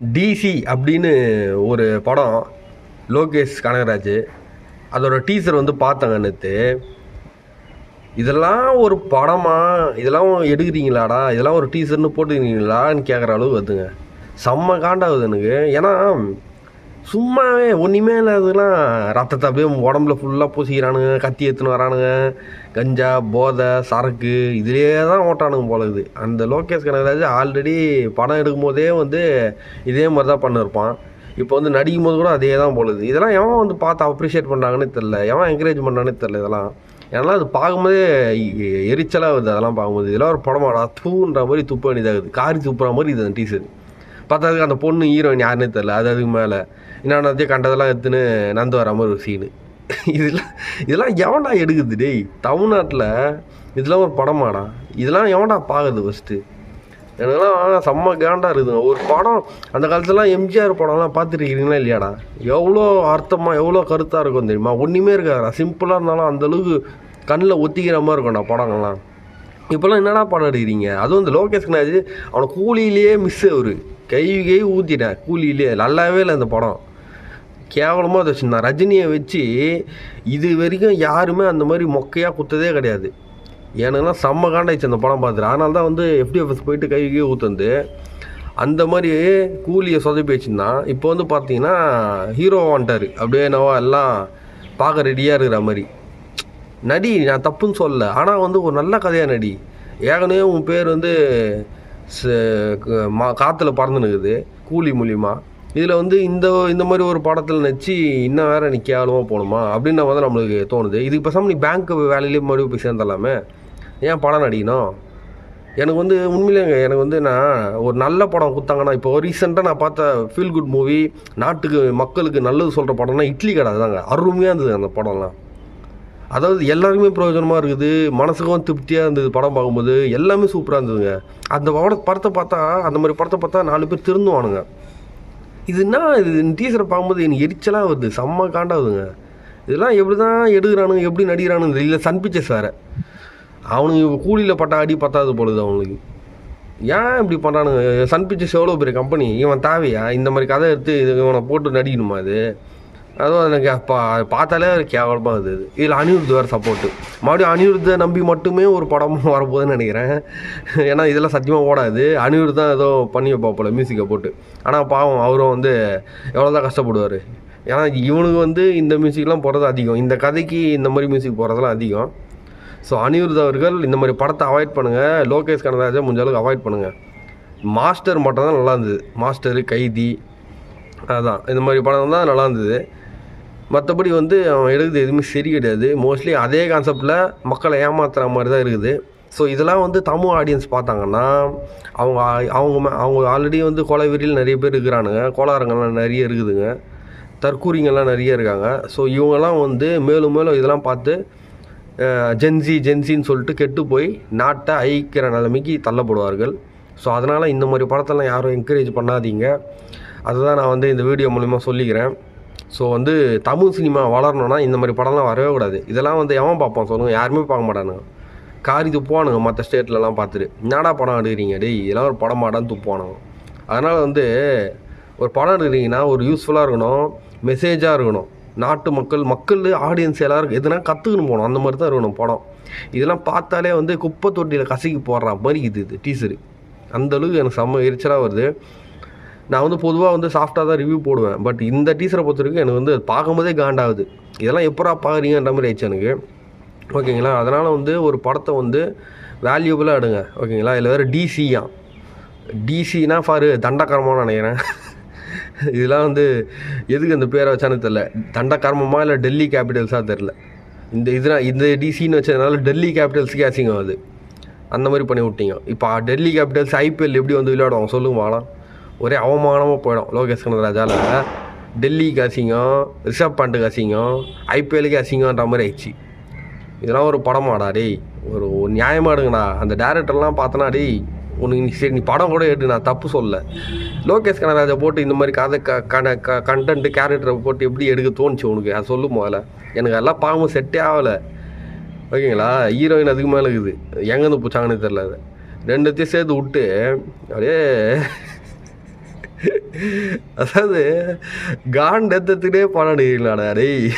DC அப்படின்னு ஒரு படம். லோகேஷ் கனகராஜ் அதோட டீசர் வந்து பார்த்தாங்க நேற்று. இதெல்லாம் ஒரு படமா? இதெல்லாம் எடுக்கிறீங்களாடா? இதெல்லாம் ஒரு டீசர்னு போட்டுக்கிறீங்களான்னு கேட்குற அளவுக்கு வருதுங்க. செம்ம காண்டாகுது எனக்கு. ஏன்னா சும்மாவே ஒன்றுமே இல்லாததுலாம் ரத்தத்தை அப்படியே உடம்புல ஃபுல்லாக பூசிக்கிறானுங்க, கத்தி எடுத்துன்னு வரானுங்க, கஞ்சா போதை சரக்கு இதிலே தான் ஓட்டானுங்க போல இருக்குது. அந்த லோகேஷ் கனகராஜ் ஆல்ரெடி படம் எடுக்கும் போதே வந்து இதே மாதிரி தான் பண்ணிருப்பான். இப்போ வந்து நடிக்கும் போது கூட அதே தான் போலுது. இதெல்லாம் எவன் வந்து பார்த்து அப்ரிஷியேட் பண்ணுறாங்கன்னு தெரில, எவன் என்கரேஜ் பண்ணுறானே தெரில. இதெல்லாம் ஏன்னா அது பார்க்கும்போதே எரிச்சலாக வருது. அதெல்லாம் பார்க்கும்போது இதெல்லாம் ஒரு படமாடா தூன்ற மாதிரி துப்ப வேண்டியதாகுது. காரி துப்புற மாதிரி இது அந்த டீசர். பார்த்ததுக்கு அந்த பொண்ணு ஹீரோயின் யாருன்னே தெரில. அதுக்கு மேலே என்னத்தையும் கண்டதெல்லாம் எடுத்துன்னு நந்து வர மாதிரி ஒரு சீனு. இதெல்லாம் எவன்டா எடுக்குது டேய்? தமிழ்நாட்டில் இதெல்லாம் ஒரு படமாடா? இதெல்லாம் எவன்டா பார்க்குது ஃபஸ்ட்டு? எனக்குலாம் செம்ம கேண்டாக இருக்குதுங்க. ஒரு படம் அந்த காலத்துலலாம் எம்ஜிஆர் படம்லாம் பார்த்துருக்கீங்களா இல்லையாடா? எவ்வளோ அர்த்தமாக எவ்வளோ கருத்தாக இருக்கும் தெரியுமா? ஒன்றுமே இருக்காதுடா. சிம்பிளாக இருந்தாலும் அந்தளவுக்கு கண்ணில் ஒத்திக்கிற மாதிரி இருக்கும்டா படங்கள்லாம். இப்போல்லாம் என்னடா படம் எடுக்கிறீங்க? அதுவும் இந்த லோகேஷ் கனகராஜ் அவனை கூலியிலேயே மிஸ் அவரு கை ஊற்றிட்டேன். கூலியிலே நல்லாவே இல்லை அந்த படம். கேவலமாக அதை வச்சுருந்தான். ரஜினியை வச்சு இது வரைக்கும் யாருமே அந்த மாதிரி மொக்கையாக குத்ததே கிடையாது. எனக்குலாம் செம்ம காண்டாயிடுச்சு அந்த படம் பார்த்துட்டு. அதனால தான் வந்து எஃப்டிஎஃப்எஸ் போயிட்டு கைக்கே ஊற்றுந்து அந்த மாதிரி கூலியை சொதப்பி வச்சுருந்தான். இப்போ வந்து பார்த்தீங்கன்னா ஹீரோ வந்துட்டார். அப்படியே என்னவோ எல்லாம் பார்க்க ரெடியாக இருக்கிற மாதிரி நடி. நான் தப்புன்னு சொல்லலை, ஆனால் வந்து ஒரு நல்ல கதையாக நடி. ஏற்கனவே உன் பேர் வந்து காற்றுல பறந்துனுக்குது கூலி மூலிமா. இதில் வந்து இந்த மாதிரி ஒரு படத்தில் நடிச்சு இன்னும் வேறு நீ கேவலமாக போகணுமா அப்படின்னு வந்து நம்மளுக்கு தோணுது. இதுக்கு பேசாமல் நீ பேங்க் வேலையிலேயே மறுபடியும் போய் சேர்ந்துடலாமே, ஏன் படம் நடிக்கணும்? எனக்கு வந்து உண்மையிலேங்க எனக்கு வந்து நான் ஒரு நல்ல படம் கொடுத்தாங்கன்னா, இப்போ ரீசெண்டாக நான் பார்த்த ஃபீல் குட் மூவி, நாட்டுக்கு மக்களுக்கு நல்லது சொல்கிற படம்னா இட்லி கடை தாங்க. அருமையாக இருந்தது அந்த படம்லாம். அதாவது எல்லாருக்குமே பிரயோஜனமாக இருக்குது, மனசுக்கும் திருப்தியாக இருந்தது. படம் பார்க்கும்போது எல்லாமே சூப்பராக இருந்ததுங்க. அந்த படத்தை பார்த்தா அந்த மாதிரி படத்தை பார்த்தா 4 பேர் திருந்துவானுங்க. இதுனா இது டீசரை பார்க்கும்போது எனக்கு எரிச்சலாக வருது, செம்ம காண்டாகுதுங்க. இதெல்லாம் எப்படி தான் எடுக்கிறானுங்க, எப்படி நடிக்கிறானுங்க? இல்லை சன் பிக்சர்ஸ் வேறு, அவனுக்கு கூலியில் பட்ட அடி பத்தாது போடுது அவனுக்கு. ஏன் இப்படி பண்ணுறானுங்க? சன் பிக்சர்ஸ் எவ்வளோ பெரிய கம்பெனி, இவன் தேவையா இந்த மாதிரி கதை எடுத்து இவனை போட்டு நடிக்கணுமா? அதுவும் எனக்கு பார்த்தாலே கேவலமாக இருந்தது. இதில் அனிருத் வேறு சப்போர்ட்டு. மறுபடியும் அனிருத்தை நம்பி மட்டுமே ஒரு படமும் வரப்போகுதுன்னு நினைக்கிறேன். ஏன்னா இதெல்லாம் சத்தியமாக ஓடாது. அனிருத் தான் ஏதோ பண்ணி வைப்பாப்போல மியூசிக்கை போட்டு. ஆனால் பாவம் அவரும் வந்து எவ்வளோ தான் கஷ்டப்படுவார். ஏன்னா இவனுக்கு வந்து இந்த மியூசிக்லாம் போடுறது அதிகம், இந்த கதைக்கு இந்த மாதிரி மியூசிக் போடுறதுலாம் அதிகம். ஸோ அனிருத் அவர்கள் இந்த மாதிரி படத்தை அவாய்ட் பண்ணுங்கள். லோகேஷ் கனகராஜை முடிஞ்ச அளவுக்கு அவாய்ட் பண்ணுங்கள். மாஸ்டர் மட்டும் தான் நல்லா இருந்தது. மாஸ்டரு, கைதி, அதுதான் இந்த மாதிரி படம் தான் நல்லா இருந்தது. மற்றபடி வந்து அவன் எடுக்கிறது எதுவுமே சரி கிடையாது. மோஸ்ட்லி அதே கான்செப்டில் மக்களை ஏமாத்துகிற மாதிரி தான் இருக்குது. ஸோ இதெல்லாம் வந்து தமிழ் ஆடியன்ஸ் பார்த்தாங்கன்னா அவங்க அவங்க அவங்க ஆல்ரெடி வந்து கொலை வெறியில் நிறைய பேர் இருக்கிறானுங்க, கோளாறுங்கள்லாம் நிறைய இருக்குதுங்க, தற்கூரிங்கள்லாம் நிறைய இருக்காங்க. ஸோ இவங்கெல்லாம் வந்து மேலும் மேலும் இதெல்லாம் பார்த்து ஜென்சின்னு சொல்லிட்டு கெட்டு போய் நாட்டை அழிக்கிற நிலைமைக்கு தள்ளப்படுவார்கள். ஸோ அதனால் இந்த மாதிரி படத்தெல்லாம் யாரும் என்கரேஜ் பண்ணாதீங்க. அதுதான் நான் வந்து இந்த வீடியோ மூலிமா சொல்லிக்கிறேன். ஸோ வந்து தமிழ் சினிமா வளரணுன்னா இந்த மாதிரி படம்லாம் வரவே கூடாது. இதெல்லாம் வந்து எவன் பார்ப்பான் சொல்லுங்கள்? யாருமே பார்க்க மாட்டானுங்க. காரி துப்புவானுங்க மற்ற ஸ்டேட்லலாம் பார்த்துட்டு. என்னடா படம் எடுக்கிறீங்க டேய், இதெல்லாம் ஒரு படம் மாட்டான்னு துப்புவானுங்க. அதனால் வந்து ஒரு படம் எடுக்கிறீங்கன்னா ஒரு யூஸ்ஃபுல்லாக இருக்கணும், மெசேஜாக இருக்கணும். நாட்டு மக்கள் ஆடியன்ஸ் எல்லோரும் எதுனா கற்றுக்கணும் போகணும். அந்த மாதிரி தான் இருக்கணும் படம். இதெல்லாம் பார்த்தாலே வந்து குப்பை தொட்டியில் கசக்கி போடுற மாதிரி இது டீசரு. அந்தளவுக்கு எனக்கு செம்ம எரிச்சலாக வருது. நான் வந்து பொதுவாக வந்து சாஃப்டாக தான் ரிவ்யூ போடுவேன். பட் இந்த டீசரை பொறுத்த வரைக்கும் எனக்கு வந்து பார்க்கும்போதே காண்டாகுது. இதெல்லாம் எப்படா பார்க்குறீங்கன்ற மாதிரி ஆயிடுச்சு எனக்கு. ஓகேங்களா? அதனால் வந்து ஒரு படத்தை வந்து வேல்யூபுளாக எடுங்க. ஓகேங்களா? இதில் வேறு டிசினா ஃபார் தண்டக்கர்மம்னு நினைக்கிறேன். இதெல்லாம் வந்து எதுக்கு அந்த பேரை வச்சானு தெரில. தண்டக்கர்மமாக இல்லை டெல்லி கேபிட்டல்ஸாக தெரில. இந்த டிசின்னு வச்சதுனால டெல்லி கேபிட்டல்ஸுக்கே அசிங்கம் அது. அந்த மாதிரி பண்ணி விட்டீங்க. இப்போ டெல்லி கேபிட்டல்ஸ் ஐபிஎல் எப்படி வந்து விளையாடுவாங்க சொல்லுங்க வாழலாம்? ஒரே அவமானமாக போயிடும். லோகேஷ் கனகராஜால் டெல்லிக்கு அசிங்கம், ரிஷப் பண்ட்டுக்கு அசிங்கம், ஐபிஎலுக்கு அசிங்கன்ற மாதிரி ஆயிடுச்சு. இதெல்லாம் ஒரு படமாடா டேய்? ஒரு நியாயமாக எடுங்கண்ணா. அந்த டேரக்டர்லாம் பார்த்தனா டேய் உனக்கு சரி நீ படம் கூட எடுத்து, நான் தப்பு சொல்ல. லோகேஷ் கனகராஜை போட்டு இந்த மாதிரி கண்டென்ட்டு கேரக்டரை போட்டு எப்படி எடுக்க தோணுச்சு உனக்கு? அது சொல்லும் போதில். எனக்கு எல்லாம் பார்க்கும்போது செட்டே ஆகலை. ஓகேங்களா? ஹீரோயின் அதுக்கு மேலே இருக்குது. எங்கேருந்து பிடிச்சாங்கன்னு தெரில. அது ரெண்டுத்தையும் சேர்த்து விட்டு அப்படியே அதாவது காண்டத்துலேயே படம் எடுக்கலாடா டேய்.